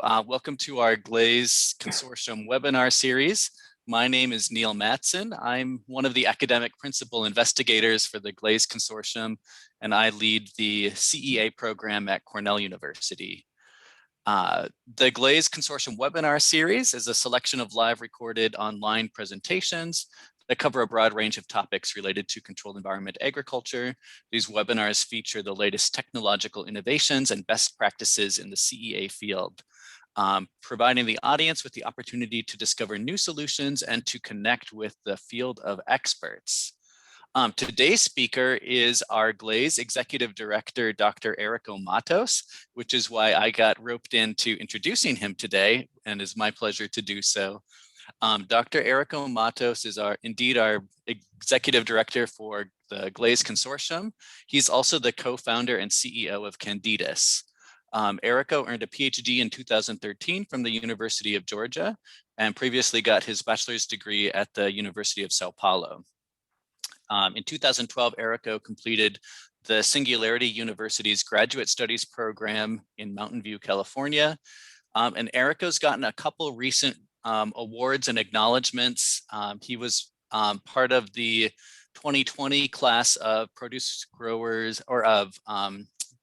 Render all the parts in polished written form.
Welcome to our GLAZE Consortium webinar series. My name is Neil Matson. I'm one of the academic principal investigators for the GLAZE Consortium, and I lead the CEA program at Cornell University. The GLAZE Consortium webinar series is a selection of live recorded online presentations that cover a broad range of topics related to controlled environment agriculture. These webinars feature the latest technological innovations and best practices in the CEA field, providing the audience with the opportunity to discover new solutions and to connect with the field of experts. Today's speaker is our GLAZE Executive Director, Dr. Erico Matos, which is why I got roped into introducing him today, and it's my pleasure to do so. Dr. Erico Matos is indeed our Executive Director for the GLAZE Consortium. He's also the co-founder and CEO of Candidus. Erico earned a PhD in 2013 from the University of Georgia and previously got his bachelor's degree at the University of Sao Paulo. In 2012, Erico completed the Singularity University's Graduate Studies program in Mountain View, California. And Erico's gotten a couple recent awards and acknowledgements. He was part of the 2020 class of produce growers, or of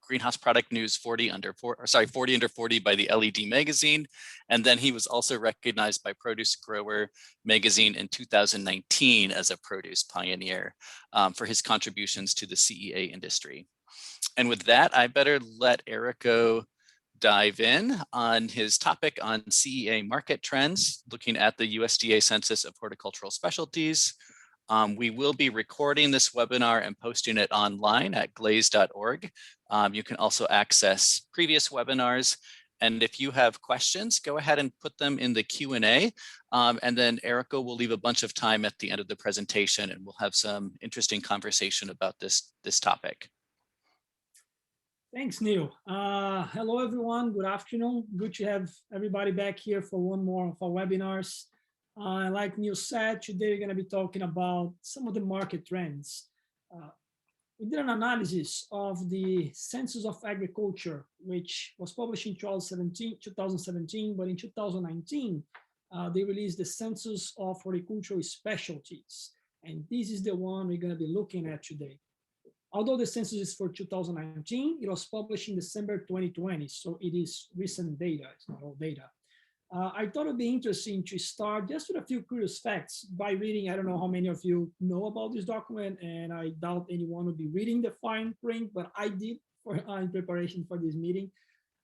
Greenhouse Product News 40 under 40 by the LED magazine. And then he was also recognized by Produce Grower magazine in 2019 as a produce pioneer for his contributions to the CEA industry. And with that, I better let Erico dive in on his topic on CEA market trends, looking at the USDA Census of Horticultural Specialties. We will be recording this webinar and posting it online at glaze.org. You can also access previous webinars. And if you have questions, go ahead and put them in the Q&A. And then Erico will leave a bunch of time at the end of the presentation, and we'll have some interesting conversation about this topic. Thanks, Neil. Hello, everyone. Good afternoon. Good to have everybody back here for one more of our webinars. Like Neil said, today we're going to be talking about some of the market trends. We did an analysis of the Census of Agriculture, which was published in 2017, but in 2019, they released the Census of Horticultural Specialties. And this is the one we're going to be looking at today. Although the census is for 2019, it was published in December 2020, so it is recent data, it's not all data. I thought it'd be interesting to start just with a few curious facts by reading. I don't know how many of you know about this document, and I doubt anyone would be reading the fine print, but I did in preparation for this meeting.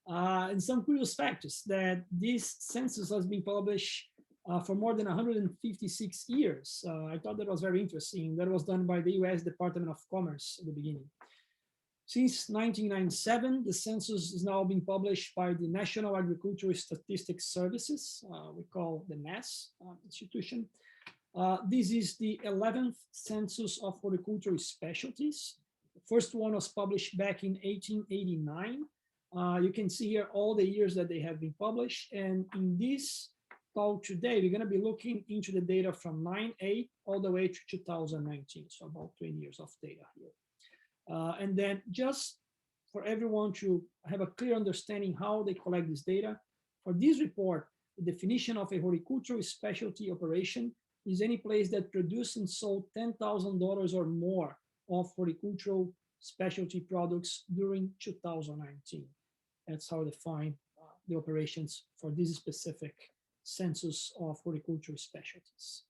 And some curious facts that this census has been published for more than 156 years. I thought that was very interesting. That was done by the US Department of Commerce at the beginning. Since 1997, the census is now being published by the National Agricultural Statistics Services, we call the NAS institution. This is the 11th census of horticultural specialties. The first one was published back in 1889. You can see here all the years that they have been published. And in this talk today, we're going to be looking into the data from 9/8 all the way to 2019, so about 20 years of data here. And then just for everyone to have a clear understanding how they collect this data, for this report, the definition of a horticultural specialty operation is any place that produced and sold $10,000 or more of horticultural specialty products during 2019. That's how they define the operations for this specific census of horticultural specialties.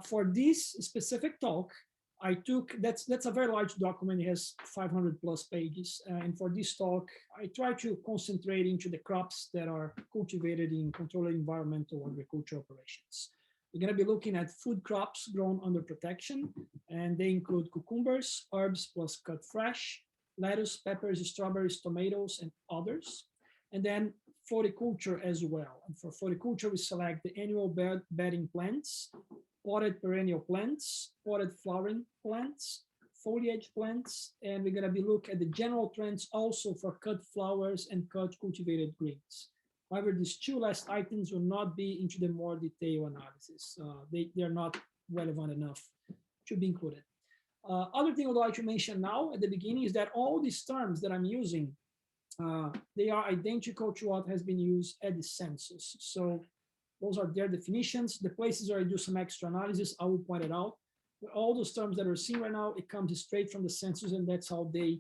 For this specific talk, I took, that's a very large document, it has 500 plus pages. And for this talk, I try to concentrate into the crops that are cultivated in controlled environmental agriculture operations. We're going to be looking at food crops grown under protection, and they include cucumbers, herbs plus cut fresh, lettuce, peppers, strawberries, tomatoes, and others. And then floriculture as well. And for floriculture, we select the annual bedding plants, potted perennial plants, potted flowering plants, foliage plants, and we're going to be looking at the general trends also for cut flowers and cut cultivated greens. However, these two last items will not be into the more detailed analysis. They are not relevant enough to be included. Other thing I'd like to mention now at the beginning is that all these terms that I'm using They are identical to what has been used at the census. So those are their definitions. The places where I do some extra analysis, I will point it out. But all those terms that we're seeing right now, it comes straight from the census, and that's how they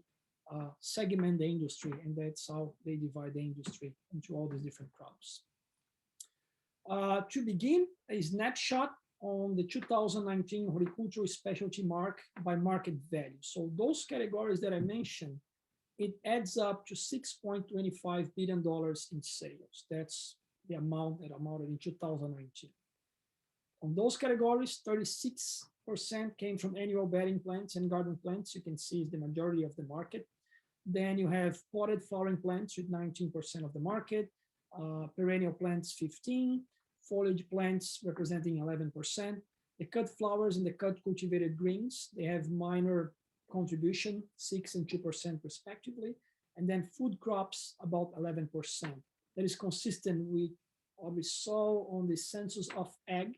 segment the industry, and that's how they divide the industry into all these different crops. To begin, a snapshot on the 2019 Horticultural Specialty Mark by market value. So those categories that I mentioned, it adds up to $6.25 billion in sales. That's the amount that amounted in 2019. On those categories, 36% came from annual bedding plants and garden plants. You can see is the majority of the market. Then you have potted flowering plants with 19% of the market, perennial plants 15, foliage plants representing 11%. The cut flowers and the cut cultivated greens, they have minor contribution, 6 and 2% respectively. And then food crops, about 11%. That is consistent with what we saw on the Census of Ag,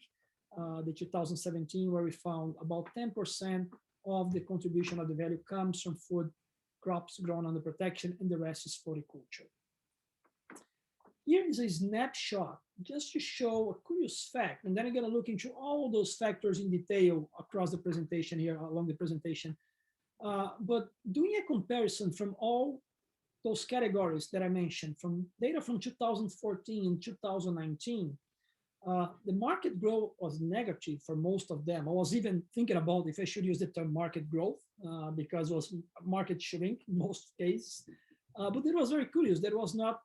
the 2017, where we found about 10% of the contribution of the value comes from food crops grown under protection, and the rest is horticulture. Here is a snapshot just to show a curious fact, and then I'm going to look into all those factors in detail across the presentation here, along the presentation. But doing a comparison from all those categories that I mentioned, from data from 2014 and 2019, the market growth was negative for most of them. I was even thinking about if I should use the term market growth, because it was market shrink in most cases. But it was very curious. That was not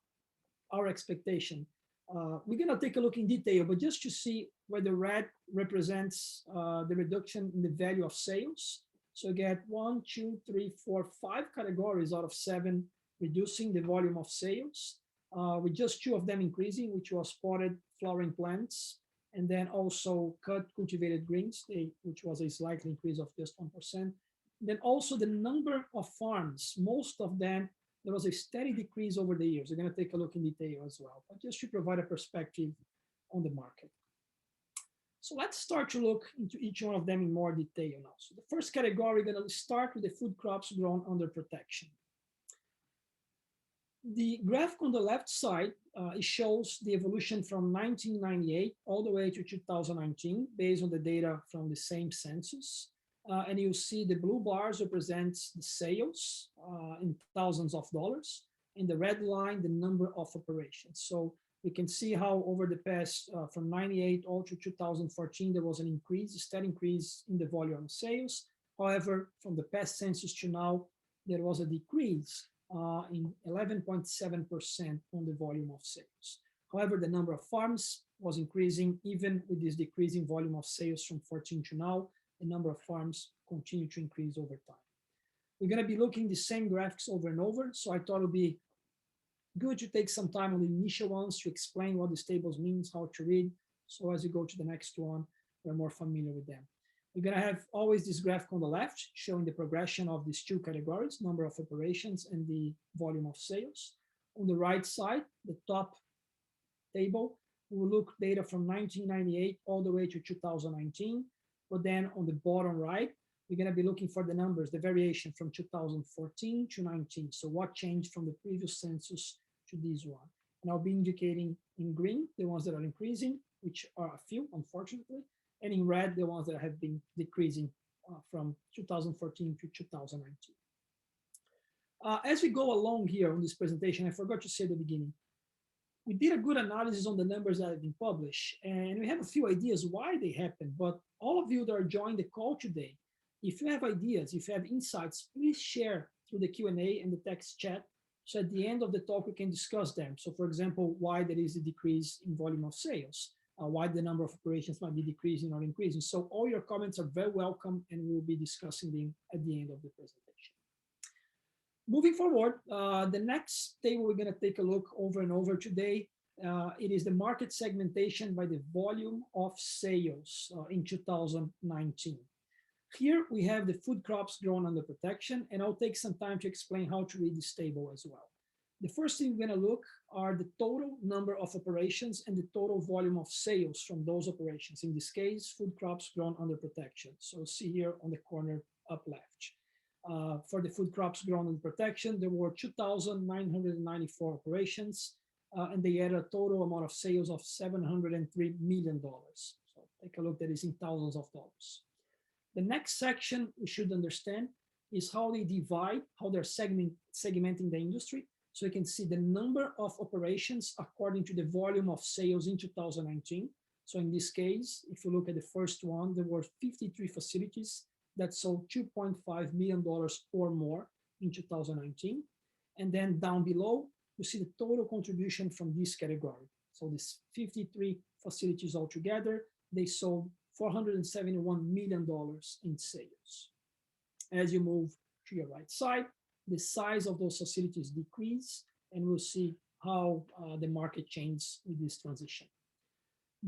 our expectation. We're going to take a look in detail, but just to see where the red represents the reduction in the value of sales. So you get 1, 2, 3, 4, 5 categories out of 7 reducing the volume of sales, with just 2 of them increasing, which was potted flowering plants, and then also cut cultivated greens, which was a slight increase of just 1%. Then also the number of farms, most of them, there was a steady decrease over the years. We're going to take a look in detail as well, but just to provide a perspective on the market. So let's start to look into each one of them in more detail now. So the first category, we're going to start with the food crops grown under protection. The graph on the left side, it shows the evolution from 1998 all the way to 2019, based on the data from the same census. And you see the blue bars represents the sales in thousands of dollars, and the red line, the number of operations. So we can see how over the past, from 98 all to 2014, there was an increase, a steady increase in the volume of sales. However, from the past census to now, there was a decrease in 11.7% on the volume of sales. However, the number of farms was increasing even with this decreasing volume of sales from 14 to now. The number of farms continue to increase over time. We're going to be looking the same graphics over and over, so I thought it would be good to take some time on the initial ones to explain what these tables means, how to read, so as you go to the next one, we're more familiar with them. We're going to have always this graphic on the left showing the progression of these 2 categories, number of operations and the volume of sales. On the right side, the top table, we will look data from 1998 all the way to 2019. But then on the bottom right, we're going to be looking for the numbers, the variation from 2014 to 19. So what changed from the previous census to this one? And I'll be indicating in green the ones that are increasing, which are a few, unfortunately, and in red the ones that have been decreasing from 2014 to 2019. As we go along here on this presentation, I forgot to say at the beginning, we did a good analysis on the numbers that have been published, and we have a few ideas why they happened. But all of you that are joining the call today, if you have ideas, if you have insights, please share through the Q&A and the text chat. So at the end of the talk, we can discuss them. So for example, why there is a decrease in volume of sales, why the number of operations might be decreasing or increasing. So all your comments are very welcome, and we'll be discussing them at the end of the presentation. Moving forward, the next table we're going to take a look over and over today, it is the market segmentation by the volume of sales in 2019. Here we have the food crops grown under protection, and I'll take some time to explain how to read this table as well. The first thing we're going to look are the total number of operations and the total volume of sales from those operations. In this case, food crops grown under protection. So see here on the corner up left. For the food crops grown in protection, there were 2,994 operations, and they had a total amount of sales of $703 million. So take a look, that is in thousands of dollars. The next section we should understand is how they divide, how they're segmenting the industry. So you can see the number of operations according to the volume of sales in 2019. So in this case, if you look at the first one, there were 53 facilities that sold $2.5 million or more in 2019. And then down below, you see the total contribution from this category. So these 53 facilities altogether, they sold $471 million in sales. As you move to your right side, the size of those facilities decrease, and we'll see how the market changes with this transition.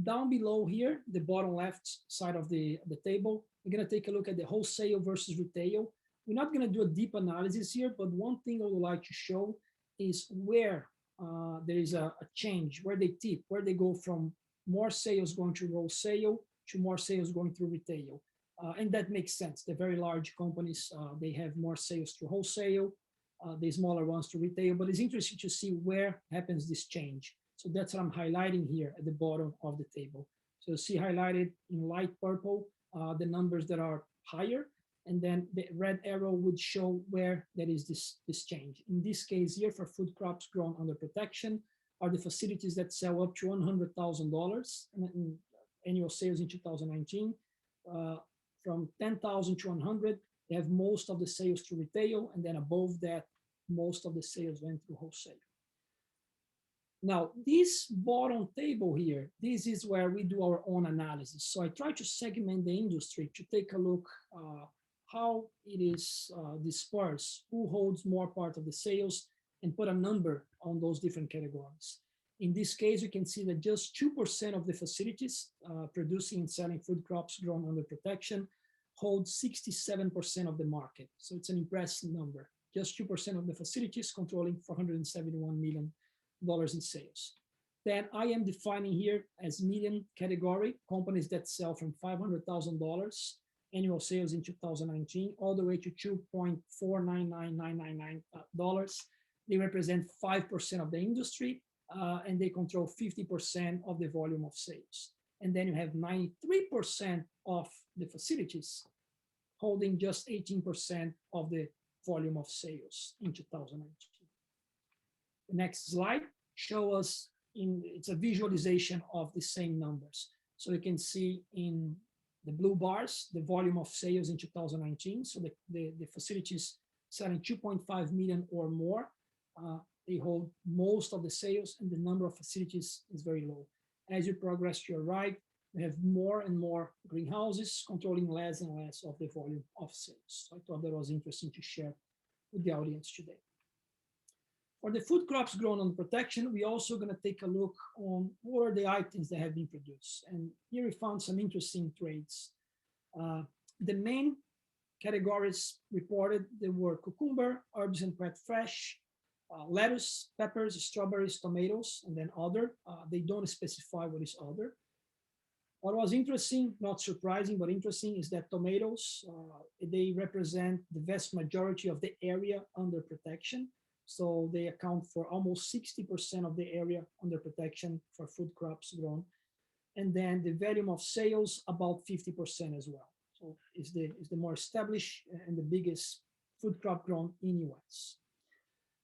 Down below here, the bottom left side of the table, we're going to take a look at the wholesale versus retail. We're not going to do a deep analysis here, but one thing I would like to show is where there is a change, where they tip, where they go from more sales going to wholesale to more sales going through retail. And that makes sense. The very large companies, they have more sales to wholesale, the smaller ones to retail, but it's interesting to see where happens this change. So that's what I'm highlighting here at the bottom of the table. So you see highlighted in light purple, the numbers that are higher, and then the red arrow would show where there is this change. In this case here, for food crops grown under protection, are the facilities that sell up to $100,000 in annual sales in 2019. From 10,000 to 100, they have most of the sales to retail, and then above that, most of the sales went through wholesale. Now, this bottom table here, this is where we do our own analysis. So I try to segment the industry to take a look how it is dispersed, who holds more part of the sales, and put a number on those different categories. In this case, you can see that just 2% of the facilities producing and selling food crops grown under protection hold 67% of the market. So it's an impressive number. Just 2% of the facilities controlling $471 million in sales. Then I am defining here as medium category, companies that sell from $500,000 annual sales in 2019 all the way to $2.499999. They represent 5% of the industry, and they control 50% of the volume of sales. And then you have 93% of the facilities holding just 18% of the volume of sales in 2019. The next slide shows us, it's a visualization of the same numbers. So you can see in the blue bars, the volume of sales in 2019. So the facilities selling 2.5 million or more, they hold most of the sales, and the number of facilities is very low. As you progress to your right, we have more and more greenhouses controlling less and less of the volume of sales. So I thought that was interesting to share with the audience today. For the food crops grown on protection, we're also going to take a look on what are the items that have been produced. And here we found some interesting traits. The main categories reported, there were cucumber, herbs and pet fresh, lettuce, peppers, strawberries, tomatoes, and then other. They don't specify what is other. What was interesting, not surprising, but interesting, is that tomatoes, they represent the vast majority of the area under protection. So they account for almost 60% of the area under protection for food crops grown. And then the volume of sales, about 50% as well. So it's the more established and the biggest food crop grown in US.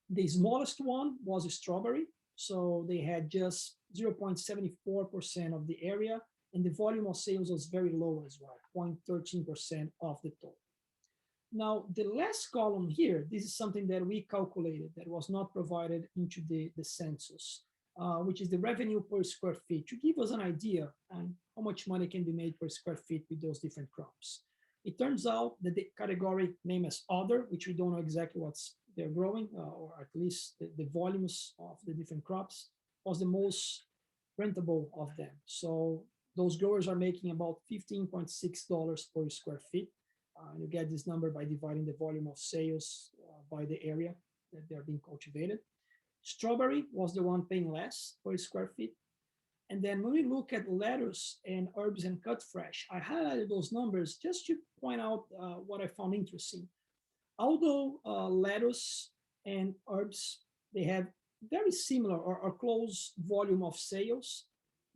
The smallest one was a strawberry. So they had just 0.74% of the area, and the volume of sales was very low as well, 0.13% of the total. Now, the last column here, this is something that we calculated that was not provided into the census, which is the revenue per square feet, to give us an idea on how much money can be made per square feet with those different crops. It turns out that the category named as other, which we don't know exactly what they're growing, or at least the volumes of the different crops, was the most rentable of them. So those growers are making about $15.6 per square feet. You get this number by dividing the volume of sales by the area that they're being cultivated. Strawberry was the one paying less per square feet. And then when we look at lettuce and herbs and cut fresh, I highlighted those numbers just to point out what I found interesting. Although lettuce and herbs, they have very similar or close volume of sales,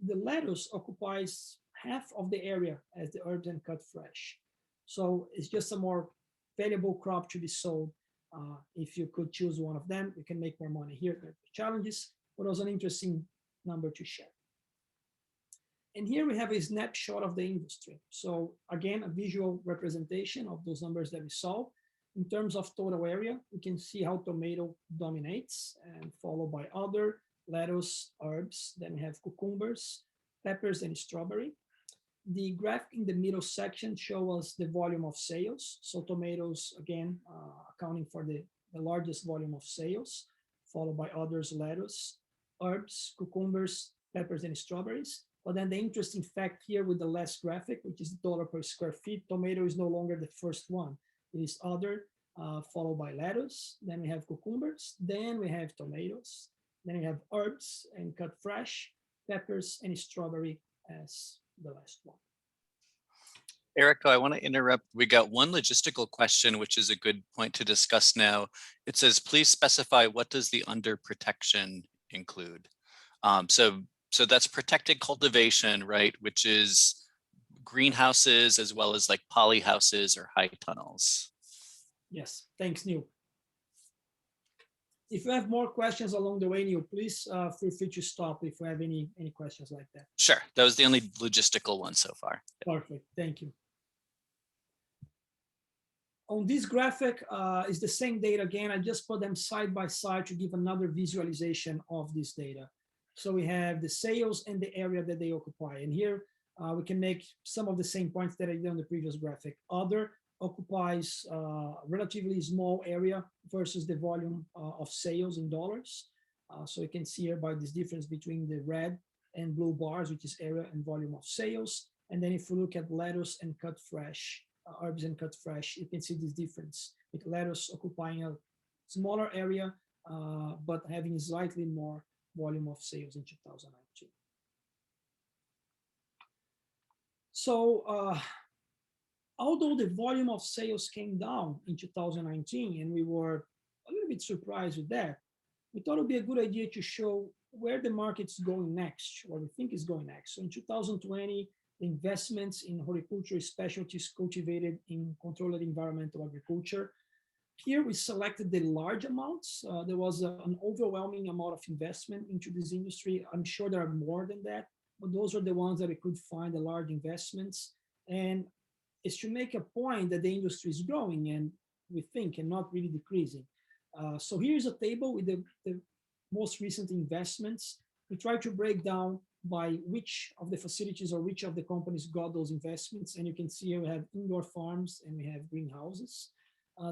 the lettuce occupies half of the area as the herbs and cut fresh. So it's just a more valuable crop to be sold. If you could choose one of them, you can make more money. Here are the challenges, but it was an interesting number to share. And here we have a snapshot of the industry. So again, a visual representation of those numbers that we saw. In terms of total area, we can see how tomato dominates and followed by other lettuce, herbs. Then we have cucumbers, peppers, and strawberry. The graph in the middle section shows us the volume of sales. So tomatoes, again, accounting for the largest volume of sales, followed by others, lettuce, herbs, cucumbers, peppers, and strawberries. But then the interesting fact here with the last graphic, which is the dollar per square feet, tomato is no longer the first one. It is other, followed by lettuce. Then we have cucumbers. Then we have tomatoes. Then we have herbs and cut fresh, peppers, and strawberry as the last one. Erica, I want to interrupt. We got one logistical question, which is a good point to discuss now. It says, please specify what does the under protection include? So that's protected cultivation, right? Which is greenhouses as well as like poly houses or high tunnels. Yes, thanks, Neil. If you have more questions along the way, Neil, please feel free to stop if you have any questions like that. Sure, that was the only logistical one so far. Perfect, thank you. On this graphic is the same data again. I just put them side by side to give another visualization of this data. So we have the sales and the area that they occupy. And here we can make some of the same points that I did on the previous graphic. Other occupies a relatively small area versus the volume of sales in dollars. So you can see here by this difference between the red and blue bars, which is area and volume of sales. And then if we look at lettuce and cut fresh, herbs and cut fresh, you can see this difference with lettuce occupying a smaller area, but having slightly more volume of sales in 2019. So although the volume of sales came down in 2019, and we were a little bit surprised with that, we thought it would be a good idea to show where the market's going next, what we think is going next. So in 2020, the investments in horticultural specialties cultivated in controlled environmental agriculture. Here we selected the large amounts. There was an overwhelming amount of investment into this industry. I'm sure there are more than that, but those are the ones that we could find the large investments. And it's to make a point that the industry is growing and we think and not really decreasing. So here's a table with the most recent investments. We try to break down by which of the facilities or which of the companies got those investments. And you can see here we have indoor farms and we have greenhouses.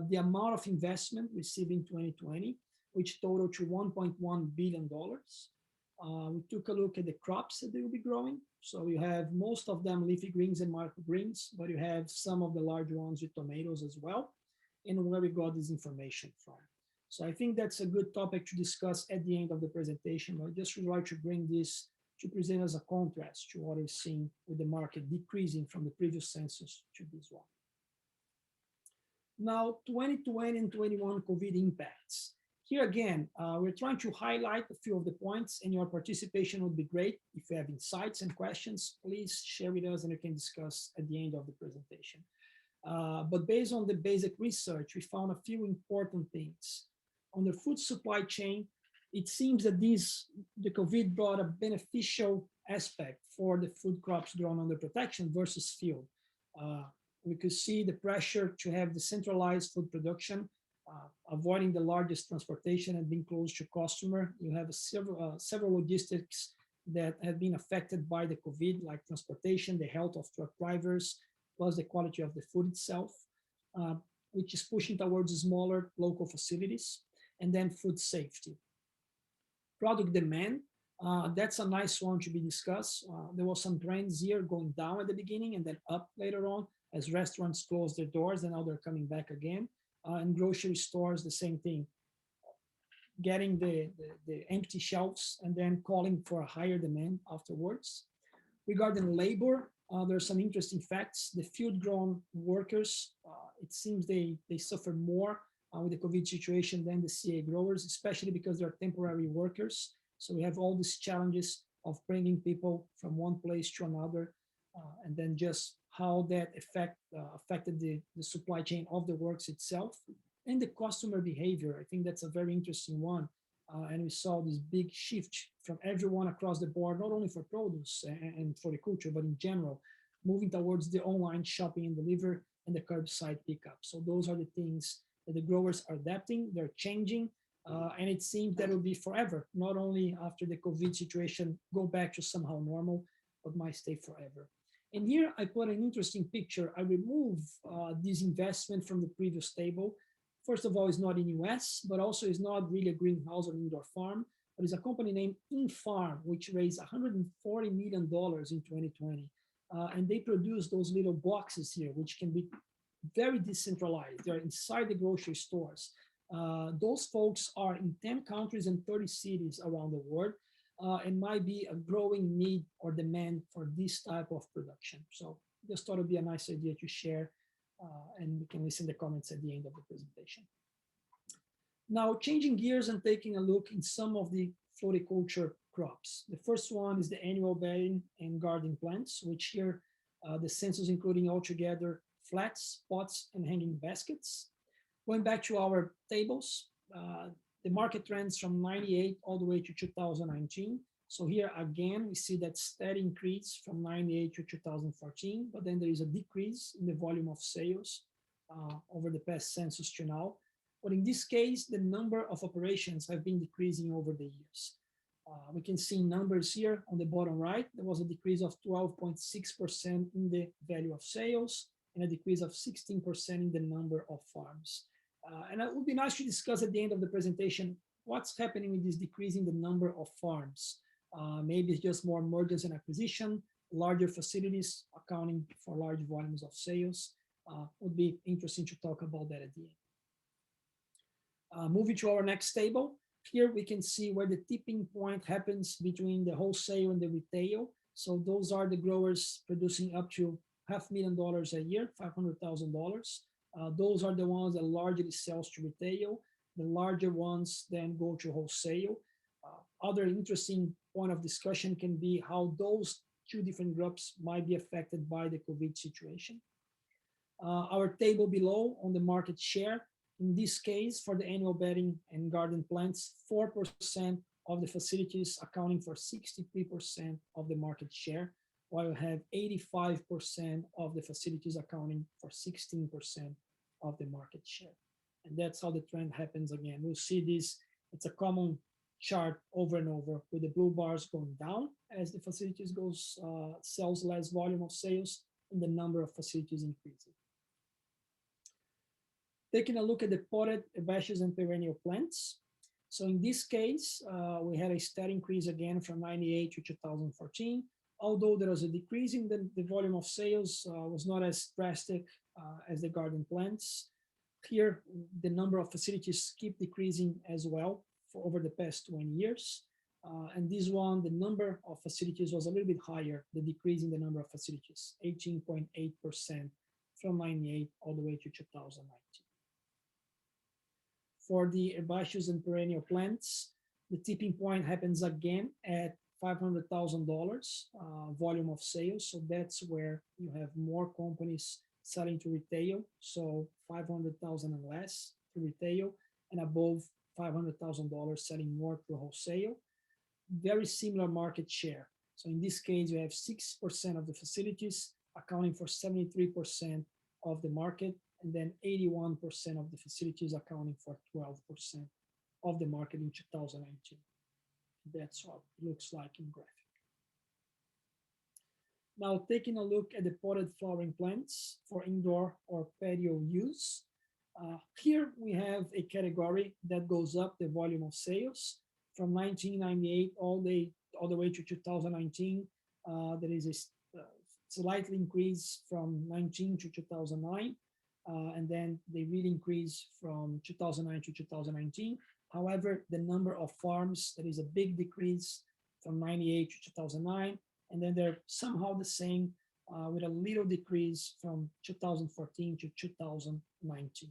The amount of investment received in 2020, which totaled to $1.1 billion. We took a look at the crops that they will be growing. So you have most of them leafy greens and microgreens, but you have some of the large ones with tomatoes as well, and where we got this information from. So I think that's a good topic to discuss at the end of the presentation. I just would like to bring this to present as a contrast to what we've seen with the market decreasing from the previous census to this one. Now, 2020 and 21 COVID impacts. Here again, we're trying to highlight a few of the points, and your participation would be great. If you have insights and questions, please share with us and we can discuss at the end of the presentation. But based on the basic research, we found a few important things. On the food supply chain, it seems that the COVID brought a beneficial aspect for the food crops grown under protection versus field. We could see the pressure to have decentralized food production, avoiding the largest transportation and being close to customer. You have several logistics that have been affected by the COVID, like transportation, the health of truck drivers, plus the quality of the food itself, which is pushing towards smaller local facilities, and then food safety. Product demand, that's a nice one to be discussed. There was some trends here going down at the beginning and then up later on as restaurants closed their doors and now they're coming back again. And grocery stores, the same thing. Getting the empty shelves and then calling for a higher demand afterwards. Regarding labor, there's some interesting facts. The field-grown workers, it seems they suffer more with the COVID situation than the CA growers, especially because they're temporary workers. So we have all these challenges of bringing people from one place to another, and then just how that affected the supply chain of the works itself and the customer behavior. I think that's a very interesting one. And we saw this big shift from everyone across the board, not only for produce and horticulture, but in general, moving towards the online shopping and delivery and the curbside pickup. So those are the things that the growers are adapting, they're changing, and it seems that will be forever, not only after the COVID situation go back to somehow normal, but might stay forever. And here I put an interesting picture. I remove this investment from the previous table. First of all, it's not in US, but also it's not really a greenhouse or indoor farm, but it's a company named InFarm, which raised $140 million in 2020. And they produce those little boxes here, which can be very decentralized. They're inside the grocery stores. Those folks are in 10 countries and 30 cities around the world, and might be a growing need or demand for this type of production. So just thought it'd be a nice idea to share, and we can listen to the comments at the end of the presentation. Now, changing gears and taking a look in some of the floriculture crops. The first one is the annual bedding and garden plants, which here the census including altogether flats, pots, and hanging baskets. Going back to our tables, the market trends from 98 all the way to 2019. So here again, we see that steady increase from 98 to 2014, but then there is a decrease in the volume of sales over the past census to now. But in this case, the number of operations have been decreasing over the years. We can see numbers here on the bottom right. There was a decrease of 12.6% in the value of sales and a decrease of 16% in the number of farms. And it would be nice to discuss at the end of the presentation what's happening with this decrease in the number of farms. Maybe it's just more mergers and acquisition, larger facilities accounting for large volumes of sales. Would be interesting to talk about that at the end. Moving to our next table, here we can see where the tipping point happens between the wholesale and the retail. So those are the growers producing up to $500,000 a year, $500,000. Those are the ones that largely sells to retail. The larger ones then go to wholesale. Other interesting point of discussion can be how those two different groups might be affected by the COVID situation. Our table below on the market share, in this case, for the annual bedding and garden plants, 4% of the facilities accounting for 63% of the market share, while you have 85% of the facilities accounting for 16% of the market share. And that's how the trend happens again. We'll see this, it's a common chart over and over with the blue bars going down as the facilities sells less volume of sales and the number of facilities increasing. Taking a look at the potted, herbaceous, and perennial plants. So in this case, we had a steady increase again from 98 to 2014. Although there was a decrease in the volume of sales, was not as drastic as the garden plants. Here, the number of facilities keep decreasing as well for over the past 20 years. And this one, the number of facilities was a little bit higher, the decrease in the number of facilities, 18.8% from 98 all the way to 2019. For the herbaceous and perennial plants, the tipping point happens again at $500,000 volume of sales. So that's where you have more companies selling to retail. So 500,000 and less to retail, and above $500,000 selling more to wholesale. Very similar market share. So in this case, you have 6% of the facilities accounting for 73% of the market, and then 81% of the facilities accounting for 12% of the market in 2019. That's what it looks like in graphic. Now, taking a look at the potted flowering plants for indoor or patio use. Here we have a category that goes up the volume of sales from 1998 all the way to 2019. There is a slight increase from 19 to 2009. And then they really increase from 2009 to 2019. However, the number of farms, there is a big decrease from 98 to 2009, and then they're somehow the same with a little decrease from 2014 to 2019.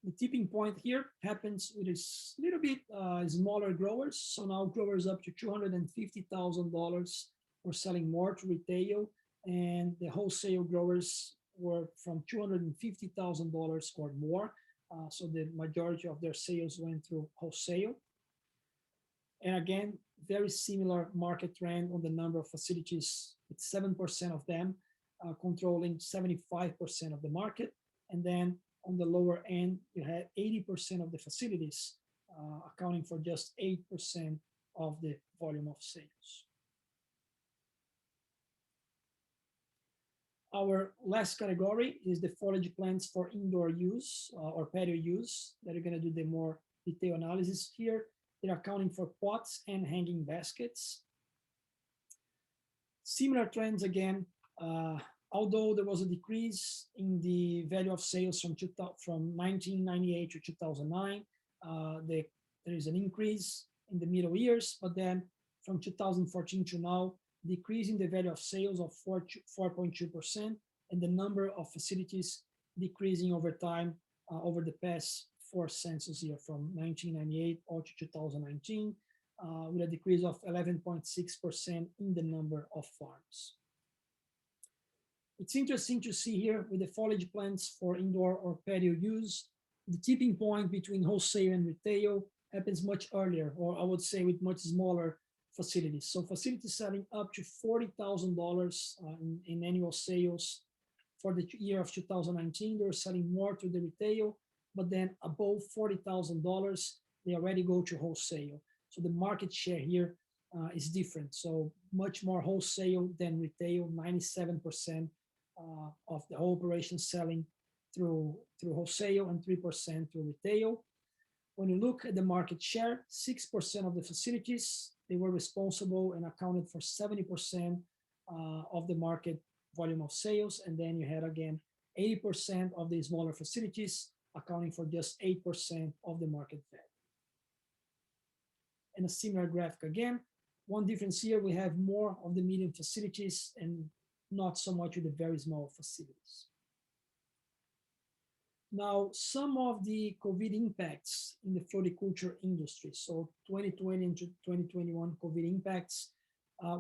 The tipping point here happens with a little bit smaller growers. So now growers up to $250,000 were selling more to retail, and the wholesale growers were from $250,000 or more. So the majority of their sales went through wholesale. And again, very similar market trend on the number of facilities, with 7% of them controlling 75% of the market. And then on the lower end, you had 80% of the facilities accounting for just 8% of the volume of sales. Our last category is the foliage plants for indoor use or patio use that are going to do the more detailed analysis here. They're accounting for pots and hanging baskets. Similar trends again, although there was a decrease in the value of sales from 1998 to 2009, there is an increase in the middle years, but then from 2014 to now, decreasing the value of sales of 4.2%, and the number of facilities decreasing over time over the past 4 census year from 1998 all to 2019, with a decrease of 11.6% in the number of farms. It's interesting to see here with the foliage plants for indoor or patio use, the tipping point between wholesale and retail happens much earlier, or I would say with much smaller facilities. So facilities selling up to $40,000 in annual sales for the year of 2019, they're selling more to the retail, but then above $40,000, they already go to wholesale. So the market share here is different. So much more wholesale than retail, 97% of the whole operation selling through wholesale and 3% through retail. When you look at the market share, 6% of the facilities, they were responsible and accounted for 70% of the market volume of sales. And then you had again, 80% of the smaller facilities accounting for just 8% of the market value. And a similar graphic again. One difference here, we have more of the medium facilities and not so much with the very small facilities. Now, some of the COVID impacts in the floriculture industry. So 2020 and 2021 COVID impacts.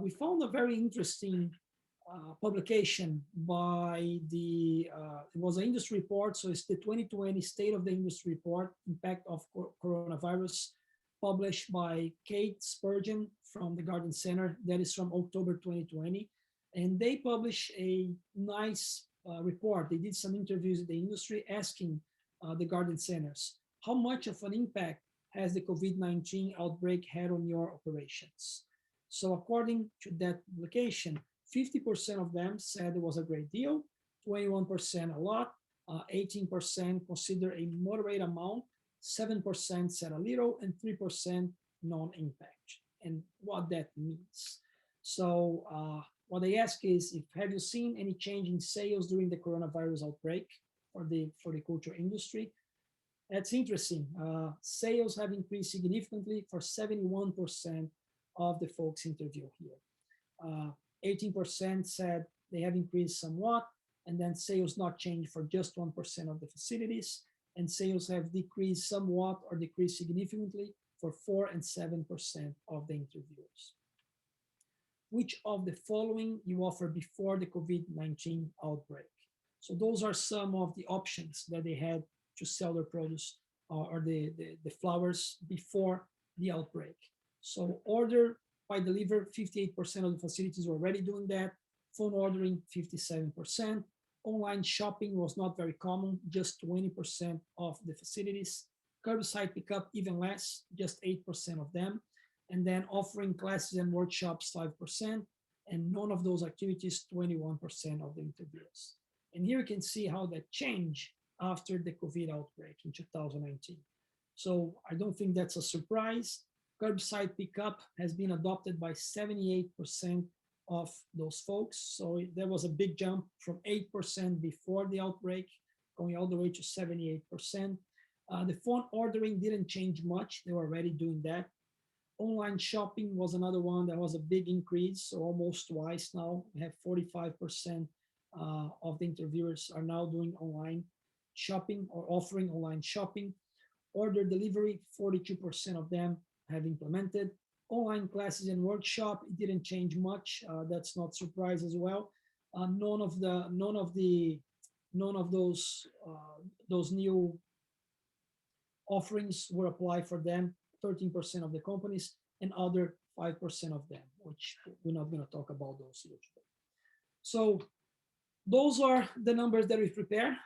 We found a very interesting publication by it was an industry report. So it's the 2020 State of the Industry Report, Impact of Coronavirus, published by Kate Spurgeon from the Garden Center. That is from October 2020. And they published a nice report. They did some interviews in the industry asking the garden centers, how much of an impact has the COVID-19 outbreak had on your operations? So according to that publication, 50% of them said it was a great deal, 21% a lot, 18% consider a moderate amount, 7% said a little, and 3% non-impact, and what that means. So what they ask is, have you seen any change in sales during the coronavirus outbreak for the floriculture industry? That's interesting. Sales have increased significantly for 71% of the folks interviewed here. 18% said they have increased somewhat, and then sales not changed for just 1% of the facilities, and sales have decreased somewhat or decreased significantly for 4 and 7% of the interviewers. Which of the following you offer before the COVID-19 outbreak? So those are some of the options that they had to sell their produce or the flowers before the outbreak. So order by deliver, 58% of the facilities were already doing that. Phone ordering, 57%. Online shopping was not very common, just 20% of the facilities. Curbside pickup, even less, just 8% of them. And then offering classes and workshops, 5%, and none of those activities, 21% of the interviews. And here you can see how that changed after the COVID outbreak in 2019. So I don't think that's a surprise. Curbside pickup has been adopted by 78% of those folks. So there was a big jump from 8% before the outbreak, going all the way to 78%. The phone ordering didn't change much. They were already doing that. Online shopping was another one that was a big increase, so almost twice now. We have 45% of the interviewers are now doing online shopping or offering online shopping. Order delivery, 42% of them have implemented. Online classes and workshop, it didn't change much. That's not surprise as well. None of those new offerings were applied for them. 13% of the companies and other 5% of them, which we're not going to talk about those here today. So those are the numbers that we prepare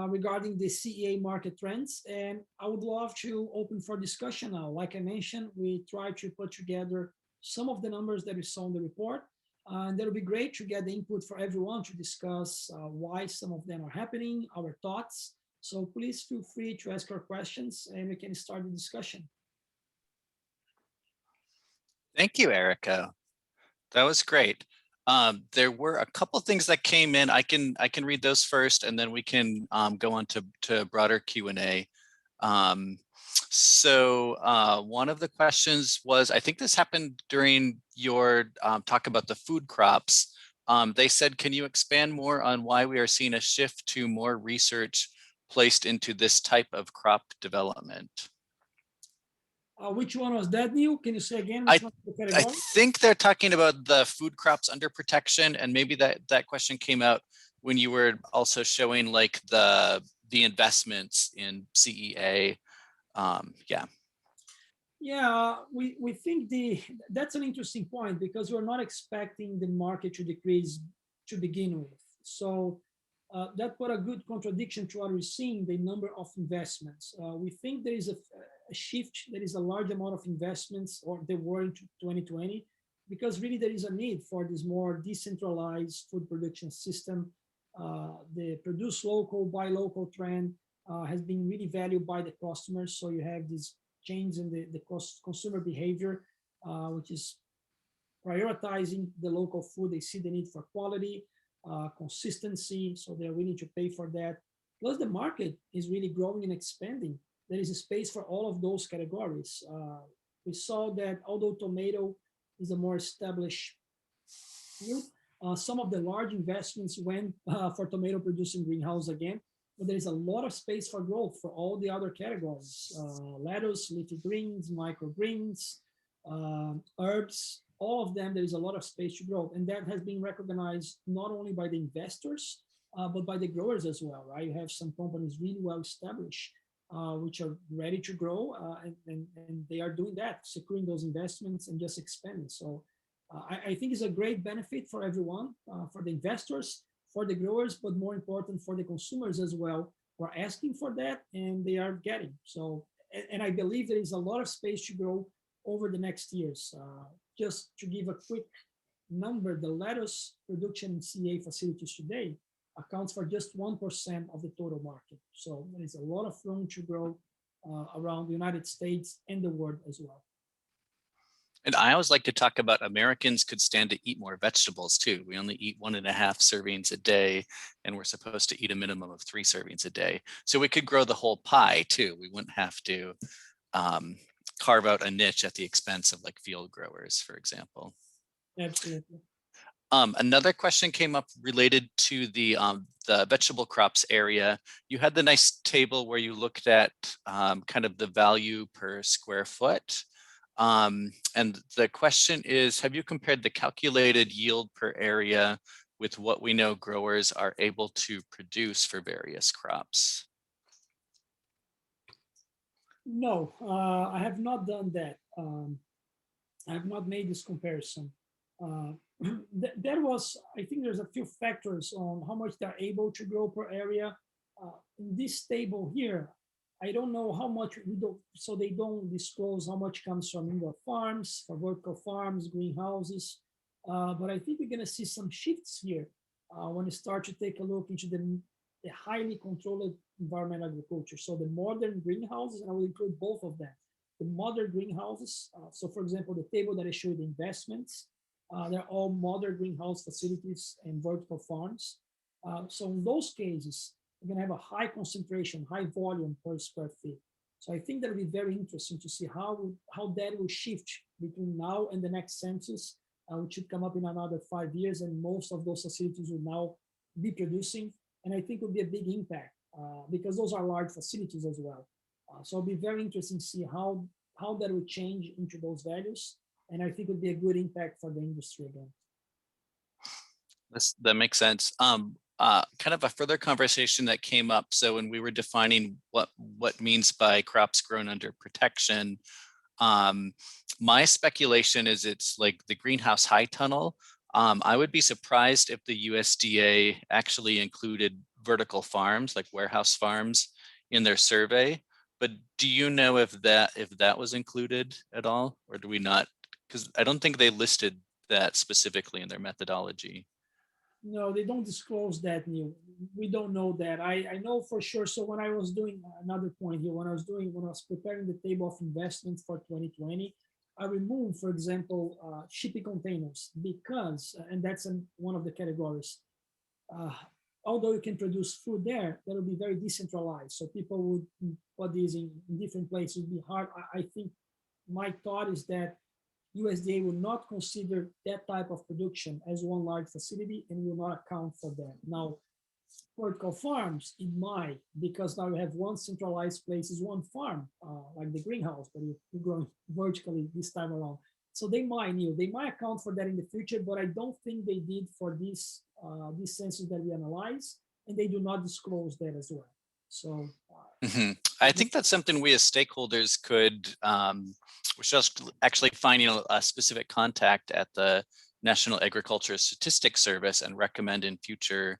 regarding the CEA market trends. And I would love to open for discussion now. Like I mentioned, we try to put together some of the numbers that we saw in the report. And that'll be great to get the input for everyone to discuss why some of them are happening, our thoughts. So please feel free to ask your questions and we can start the discussion. Thank you, Erica. That was great. There were a couple things that came in. I can read those first, and then we can go on to broader Q&A. So one of the questions was, I think this happened during your talk about the food crops. They said, can you expand more on why we are seeing a shift to more research placed into this type of crop development? Which one was that, Neil? Can you say again? I think they're talking about the food crops under protection, and maybe that question came out when you were also showing like the investments in CEA. Yeah, we think that's an interesting point because we're not expecting the market to decrease to begin with. So that put a good contradiction to what we're seeing, the number of investments. We think there is a shift, there is a large amount of investments, or there were in 2020, because really there is a need for this more decentralized food production system. The produce local, buy local trend has been really valued by the customers. So you have this change in the consumer behavior, which is prioritizing the local food. They see the need for quality, consistency, so they're willing to pay for that. Plus the market is really growing and expanding. There is a space for all of those categories. We saw that although tomato is a more established field, some of the large investments went for tomato producing greenhouse again, but there is a lot of space for growth for all the other categories, lettuce, leafy greens, microgreens, herbs, all of them, there is a lot of space to grow. And that has been recognized not only by the investors, but by the growers as well, right? You have some companies really well established, which are ready to grow, and they are doing that, securing those investments and just expanding. So I think it's a great benefit for everyone, for the investors, for the growers, but more important for the consumers as well. We're asking for that and they are getting. So, and I believe there is a lot of space to grow over the next years. Just to give a quick number, the lettuce production in CA facilities today accounts for just 1% of the total market. So there is a lot of room to grow around the United States and the world as well. And I always like to talk about Americans could stand to eat more vegetables too. We only eat 1.5 servings a day, and we're supposed to eat a minimum of 3 servings a day. So we could grow the whole pie too. We wouldn't have to carve out a niche at the expense of like field growers, for example. Absolutely. Another question came up related to the vegetable crops area. You had the nice table where you looked at kind of the value per square foot. And the question is, have you compared the calculated yield per area with what we know growers are able to produce for various crops? No, I have not done that. I have not made this comparison. There was, I think there's a few factors on how much they're able to grow per area. In this table here, I don't know how much we don't, so they don't disclose how much comes from indoor farms, for vertical farms, greenhouses. But I think we're going to see some shifts here when you start to take a look into the highly controlled environmental agriculture. So the modern greenhouses, and I will include both of them. The modern greenhouses, so for example, the table that I showed the investments, they're all modern greenhouse facilities and vertical farms. So in those cases, you're going to have a high concentration, high volume per square feet. So I think that'll be very interesting to see how that will shift between now and the next census, which should come up in another 5 years, and most of those facilities will now be producing. And I think it will be a big impact because those are large facilities as well. So it'll be very interesting to see how that will change into those values. And I think it would be a good impact for the industry again. That makes sense. Kind of a further conversation that came up. So when we were defining what means by crops grown under protection, my speculation is it's like the greenhouse high tunnel. I would be surprised if the USDA actually included vertical farms, like warehouse farms, in their survey. But do you know if that was included at all, or do we not? Because I don't think they listed that specifically in their methodology. No, they don't disclose that, Neil. We don't know that. I know for sure. So when I was doing another point here, when I was preparing the table of investments for 2020, I removed, for example, shipping containers because, and that's one of the categories. Uh, Although you can produce food there, that will be very decentralized. So people would put these in different places. It would be hard. I think my thought is that USDA will not consider that type of production as one large facility and will not account for that. Now, vertical farms, it might, because now you have one centralized place, is one farm, like the greenhouse, but you're growing vertically this time around. So they might account for that in the future, but I don't think they did for this census that we analyze, and they do not disclose that as well. So I think that's something we as stakeholders could, we're just actually finding a specific contact at the National Agricultural Statistics Service and recommend in future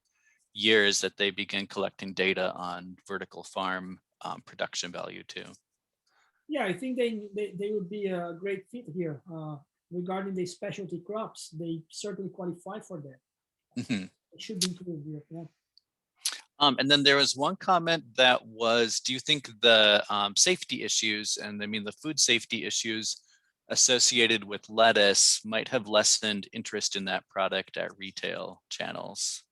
years that they begin collecting data on vertical farm production value too. yeah, I think they would be a great fit here. Regarding the specialty crops, they certainly qualify for that. It should be included here. Yeah. And then there was one comment that was, do you think the safety issues, and I mean the food safety issues associated with lettuce might have lessened interest in that product at retail channels?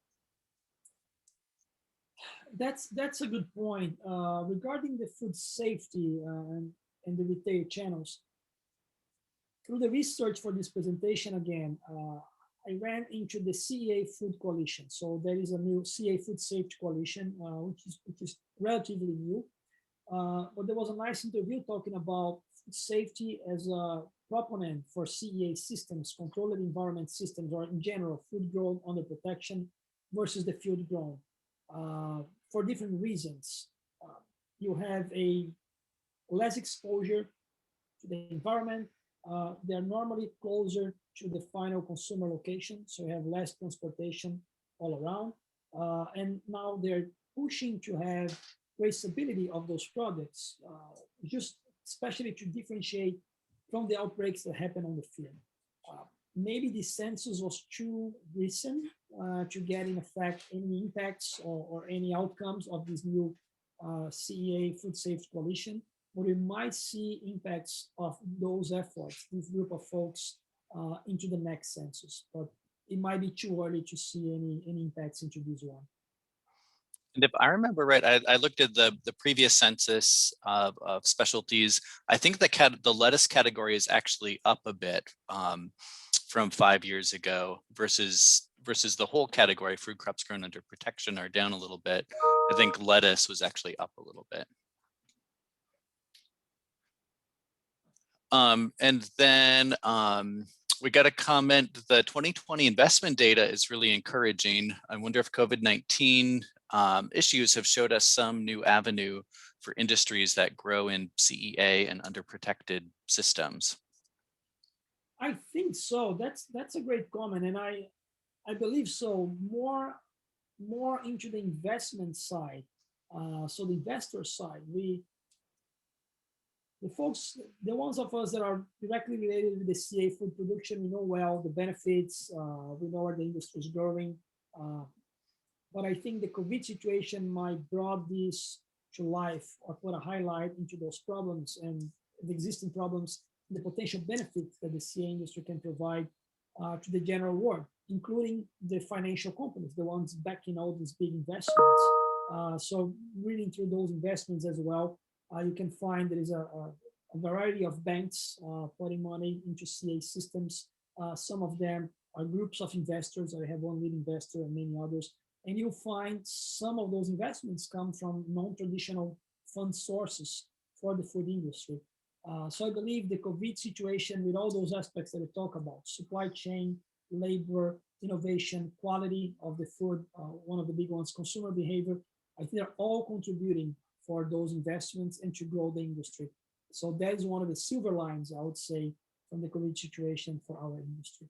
That's a good point. Regarding the food safety and the retail channels, through the research for this presentation again, I ran into the CEA Food Coalition. So there is a new CEA Food Safety Coalition, which is relatively new. But there was a nice interview talking about food safety as a proponent for CEA systems, controlled environment systems, or in general, food grown under protection versus the field grown. For different reasons. You have a less exposure to the environment. They're normally closer to the final consumer location, so you have less transportation all around. And now they're pushing to have traceability of those products, just especially to differentiate from the outbreaks that happen on the field. Maybe the census was too recent to get in effect any impacts or any outcomes of this new CEA Food Safety Coalition, but we might see impacts of those efforts, this group of folks, into the next census. But it might be too early to see any impacts into this one. And if I remember right, I looked at the previous census of specialties. I think the lettuce category is actually up a bit from 5 years ago versus the whole category. Fruit crops grown under protection are down a little bit. I think lettuce was actually up a little bit. And then we got a comment, the 2020 investment data is really encouraging. I wonder if COVID-19 issues have showed us some new avenue for industries that grow in CEA and under protected systems. I think so. That's a great comment, and I believe so. More into the investment side. So the investor side, the ones of us that are directly related with the CA food production, we know well the benefits. We know where the industry is growing. But I think the COVID situation might brought this to life or put a highlight into those problems and the existing problems, the potential benefits that the CA industry can provide to the general world, including the financial companies, the ones backing all these big investments. So reading through those investments as well, You can find there is a variety of banks putting money into CA systems. Some of them are groups of investors. I have one lead investor and many others. And you'll find some of those investments come from non-traditional fund sources for the food industry. So I believe the COVID situation, with all those aspects that we talk about, supply chain, labor, innovation, quality of the food, one of the big ones, consumer behavior, I think they're all contributing for those investments and to grow the industry. So that is one of the silver lines, I would say, from the COVID situation for our industry.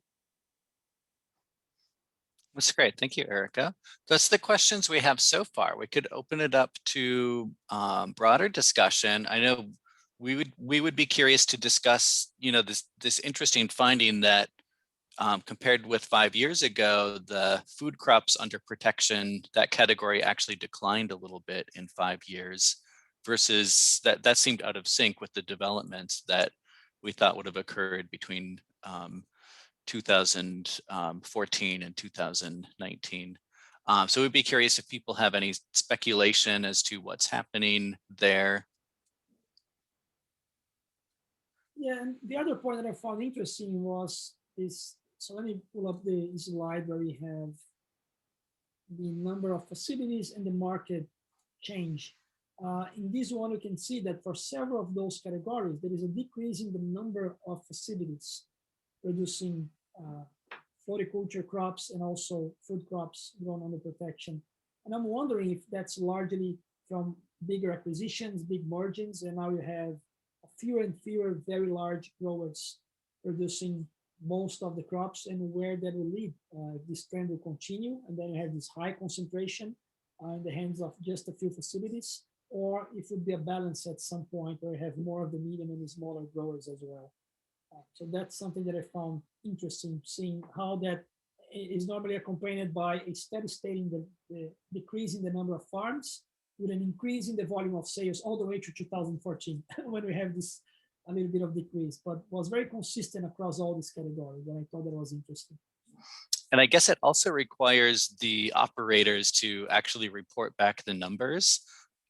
That's great. Thank you, Erica. That's the questions we have so far. We could open it up to broader discussion. I know we would be curious to discuss, this interesting finding that compared with 5 years ago, the food crops under protection, that category actually declined a little bit in 5 years, versus that seemed out of sync with the developments that we thought would have occurred between 2014 and 2019. So we'd be curious if people have any speculation as to what's happening there. Yeah, and the other point that I found interesting was this. So let me pull up the slide where we have the number of facilities and the market change. In this one, you can see that for several of those categories, there is a decrease in the number of facilities producing horticulture crops and also food crops grown under protection. And I'm wondering if that's largely from bigger acquisitions, big margins, and now you have fewer and fewer very large growers producing most of the crops, and where that will lead. This trend will continue, and then you have this high concentration in the hands of just a few facilities, or if it would be a balance at some point where you have more of the medium and the smaller growers as well. So that's something that I found interesting, seeing how that is normally accompanied by a steady state in the decrease in the number of farms with an increase in the volume of sales all the way to 2014 when we have this a little bit of decrease, but was very consistent across all these categories, and I thought that was interesting. And I guess it also requires the operators to actually report back the numbers.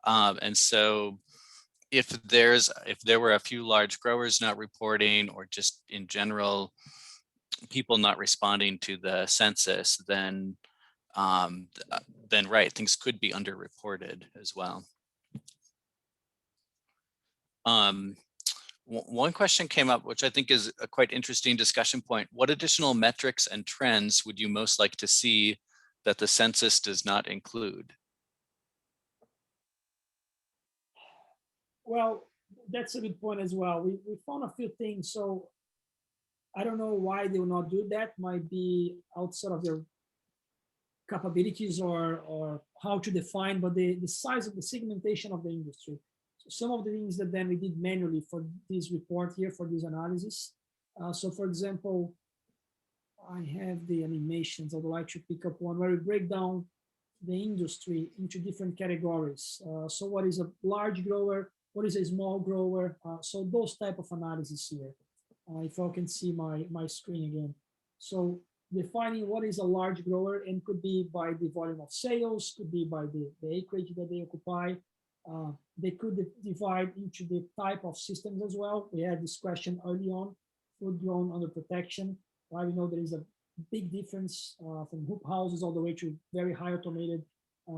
And so if there were a few large growers not reporting, or just in general people not responding to the census, then right, things could be underreported as well. One question came up, which I think is a quite interesting discussion point. What additional metrics and trends would you most like to see that the census does not include? Well, that's a good point as well. We found a few things. So I don't know why they will not do that. Might be outside of their capabilities or how to define, but the size of the segmentation of the industry. So some of the things that then we did manually for this report here, for this analysis. So for example, I have the animations. I'd like to pick up one where we break down the industry into different categories. So what is a large grower? What is a small grower? So those type of analysis here. If I can see my screen again. So defining what is a large grower, and could be by the volume of sales, could be by the acreage that they occupy. They could divide into the type of systems as well. We had this question early on, food grown under protection. Why we know there is a big difference from hoop houses all the way to very high automated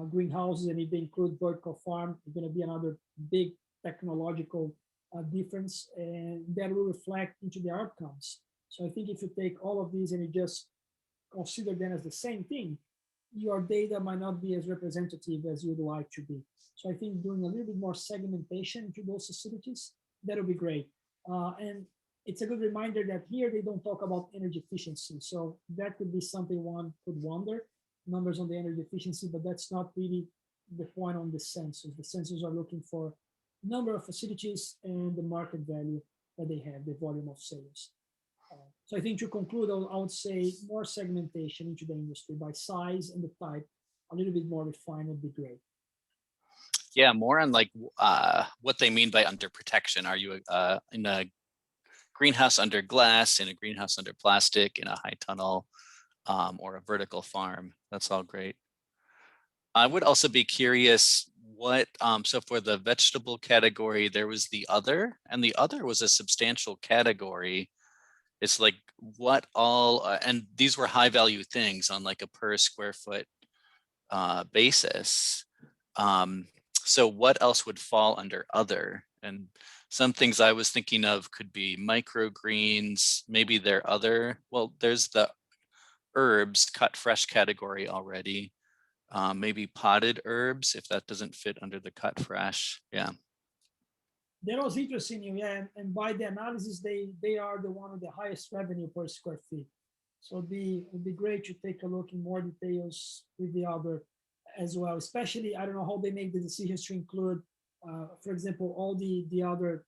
greenhouses, and if they include vertical farm, it's going to be another big technological difference, and that will reflect into the outcomes. So I think if you take all of these and you just consider them as the same thing, your data might not be as representative as you'd like to be. So I think doing a little bit more segmentation to those facilities, that'll be great. And it's a good reminder that here they don't talk about energy efficiency. So that could be something one could wonder, numbers on the energy efficiency, but that's not really the point on the census. The census are looking for number of facilities and the market value that they have, the volume of sales. So I think to conclude, I would say more segmentation into the industry by size and the type, a little bit more refined would be great. Yeah, more on like what they mean by under protection. Are you in a greenhouse under glass, in a greenhouse under plastic, in a high tunnel, or a vertical farm? That's all great. I would also be curious what, so for the vegetable category, there was the other, and the other was a substantial category. It's like what all, and these were high value things on like a per square foot basis. So what else would fall under other? And some things I was thinking of could be microgreens, maybe their other, well, there's the herbs cut fresh category already. Maybe potted herbs, if that doesn't fit under the cut fresh. Yeah. That was interesting, yeah. And by the analysis, they are the one of the highest revenue per square feet. So it'd be great to take a look in more details with the other as well. Especially, I don't know how they make the decisions to include, for example, all the other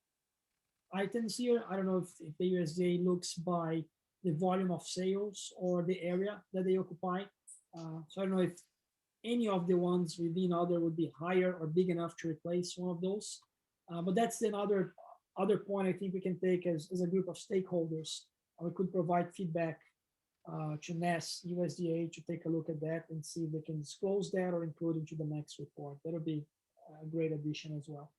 items here. I don't know if the USDA looks by the volume of sales or the area that they occupy. So I don't know if any of the ones within other would be higher or big enough to replace one of those. But that's another other point I think we can take as a group of stakeholders. We could provide feedback to NES, USDA to take a look at that and see if they can disclose that or include into the next report. That'll be a great addition as well.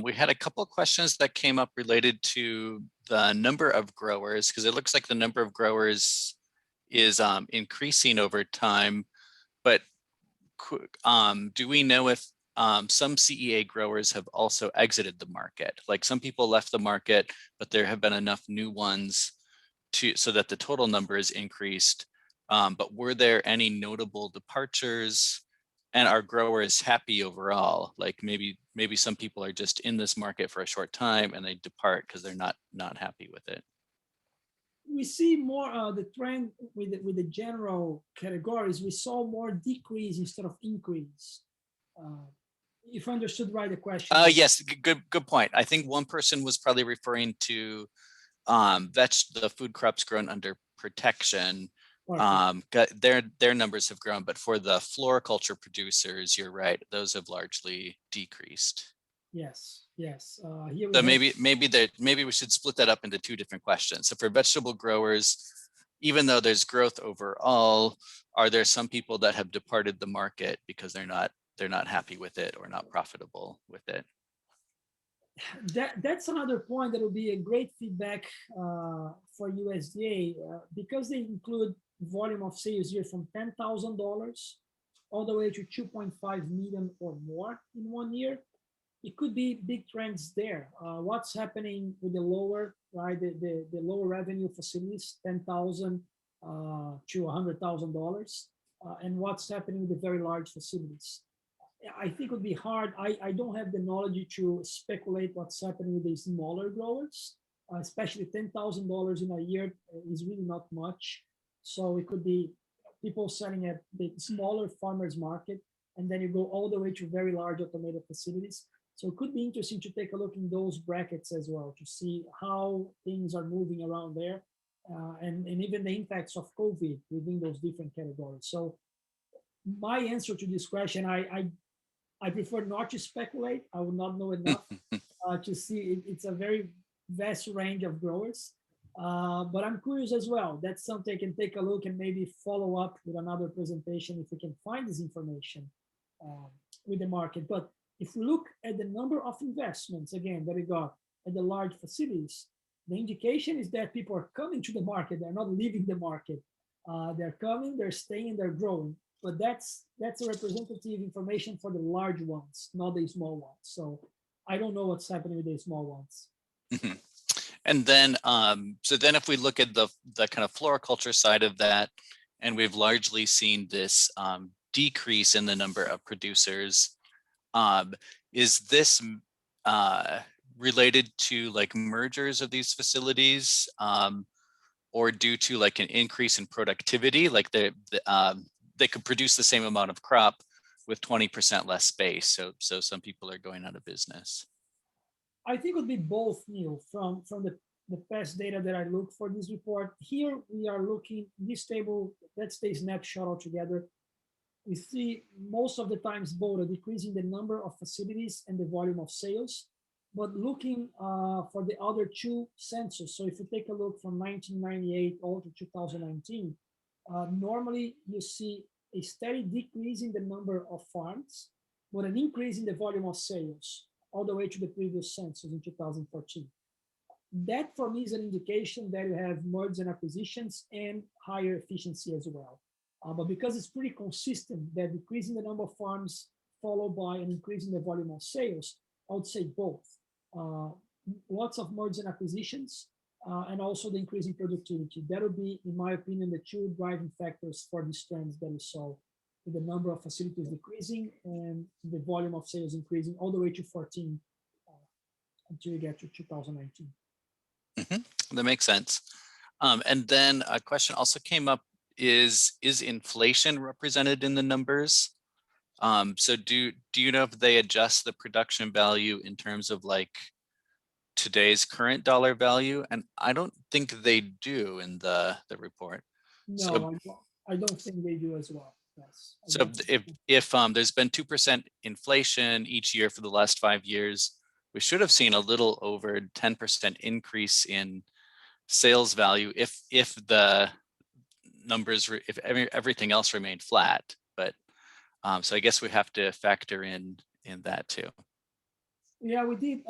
We had a couple of questions that came up related to the number of growers, because it looks like the number of growers is increasing over time. But do we know if some CEA growers have also exited the market? Like some people left the market, but there have been enough new ones so that the total number is increased. But were there any notable departures? And are growers happy overall? Like maybe some people are just in this market for a short time and they depart because they're not happy with it. We see more the trend with the general categories. We saw more decrease instead of increase. If I understood right the question. Yes, good point. I think one person was probably referring to the food crops grown under protection. Their numbers have grown, but for the floriculture producers, you're right, those have largely decreased. Yes. So maybe we should split that up into two different questions. So for vegetable growers, even though there's growth overall, are there some people that have departed the market because they're not happy with it or not profitable with it? That's another point that will be a great feedback for USDA because they include volume of sales here from $10,000 all the way to 2.5 million or more in 1 year. It could be big trends there. What's happening with the lower, right? The lower revenue facilities, 10,000 to $100,000, and what's happening with the very large facilities. I think it would be hard. I don't have the knowledge to speculate what's happening with the smaller growers, especially $10,000 in a year is really not much. So it could be people selling at the smaller farmers market, and then you go all the way to very large automated facilities. So it could be interesting to take a look in those brackets as well to see how things are moving around there, and even the impacts of COVID within those different categories. So my answer to this question, I prefer not to speculate. I will not know enough to see. It's a very vast range of growers, but I'm curious as well. That's something I can take a look and maybe follow up with another presentation if we can find this information with the market. But if we look at the number of investments, again, that we got at the large facilities, the indication is that people are coming to the market. They're not leaving the market. They're coming, they're staying, they're growing. But that's a representative information for the large ones, not the small ones. So I don't know what's happening with the small ones. Mm-hmm. And then, so then if we look at the kind of floriculture side of that, and we've largely seen this decrease in the number of producers, is this related to like mergers of these facilities, or due to like an increase in productivity, like they could produce the same amount of crop with 20% less space. So some people are going out of business. I think it would be both, Neil, from the past data that I looked for this report. Here we are looking, this table, let's take snapshot altogether. We see most of the times both a decrease in the number of facilities and the volume of sales, but looking for the other two census. So if you take a look from 1998 all to 2019, normally you see a steady decrease in the number of farms, but an increase in the volume of sales all the way to the previous census in 2014. That for me is an indication that you have mergers and acquisitions and higher efficiency as well. But because it's pretty consistent, that decrease in the number of farms followed by an increase in the volume of sales, I would say both. Uh, Lots of mergers and acquisitions, and also the increase in productivity. That would be, in my opinion, the two driving factors for these trends that we saw, with the number of facilities decreasing and the volume of sales increasing all the way to 14 until you get to 2019. That makes sense. And then a question also came up: is inflation represented in the numbers? So do you know if they adjust the production value in terms of like today's current dollar value? And I don't think they do in the report. So No, I don't think they do as well. Yes. so if there's been 2% inflation each year for the last 5 years, we should have seen a little over 10% increase in sales value if the numbers if everything else remained flat. But so I guess we have to factor in that too. Yeah, we did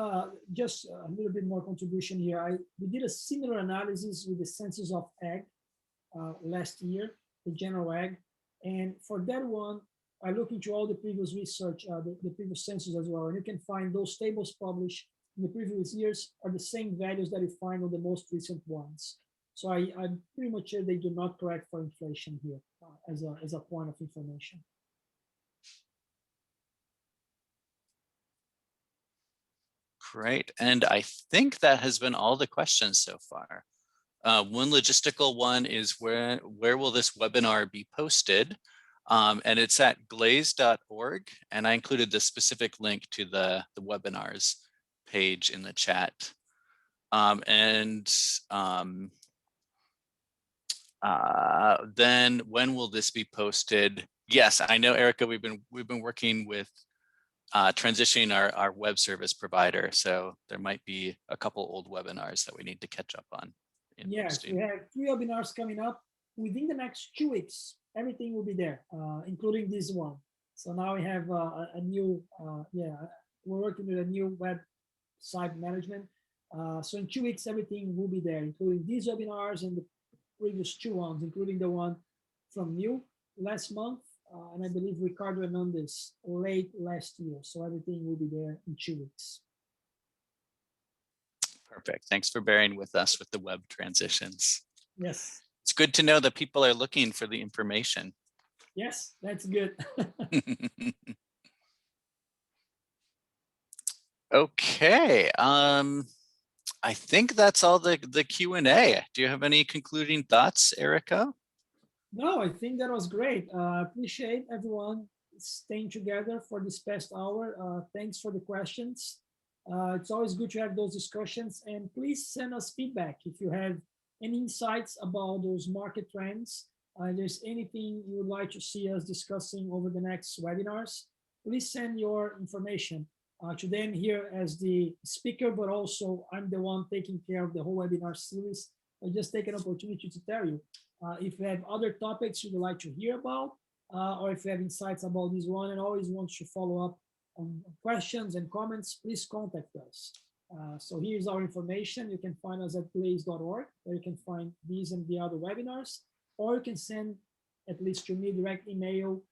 just a little bit more contribution here. We did a similar analysis with the census of ag last year, the general ag. And for that one, I look into all the previous research, the previous census as well. And you can find those tables published in the previous years are the same values that you find on the most recent ones. So I'm pretty much sure they do not correct for inflation here as a point of information. Great. And I think that has been all the questions so far. One logistical one is where will this webinar be posted? And it's at glaze.org. And I included the specific link to the webinars page in the chat. Then when will this be posted? Yes, I know, Erica, we've been working with transitioning our web service provider. So there might be a couple old webinars that we need to catch up on. Yes, we have 3 webinars coming up within the next 2 weeks. Everything will be there, including this one. So now we have a new, we're working with a new website management. So in 2 weeks, everything will be there, including these webinars and the previous 2 ones, including the one from New last month. And I believe Ricardo Hernandez late last year. So everything will be there in 2 weeks. Perfect. Thanks for bearing with us with the web transitions. Yes. It's good to know that people are looking for the information. Yes, that's good. Okay. I think that's all the Q&A. Do you have any concluding thoughts, Erica? No, I think that was great. Appreciate everyone staying together for this past hour. Thanks for the questions. It's always good to have those discussions, and please send us feedback if you have any insights about those market trends. If there's anything you would like to see us discussing over the next webinars, please send your information. Today I'm here as the speaker, but also I'm the one taking care of the whole webinar series. I just take an opportunity to tell you, if you have other topics you would like to hear about, or if you have insights about this one and always want to follow up on questions and comments, please contact us. So here's our information. You can find us at blaze.org, where you can find these and the other webinars, or you can send, at least to me, direct email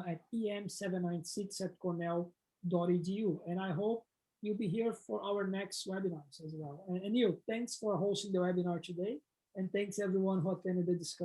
at em796@cornell.edu. And I hope you'll be here for our next webinars as well. And you, thanks for hosting the webinar today. And thanks everyone who attended the discussion.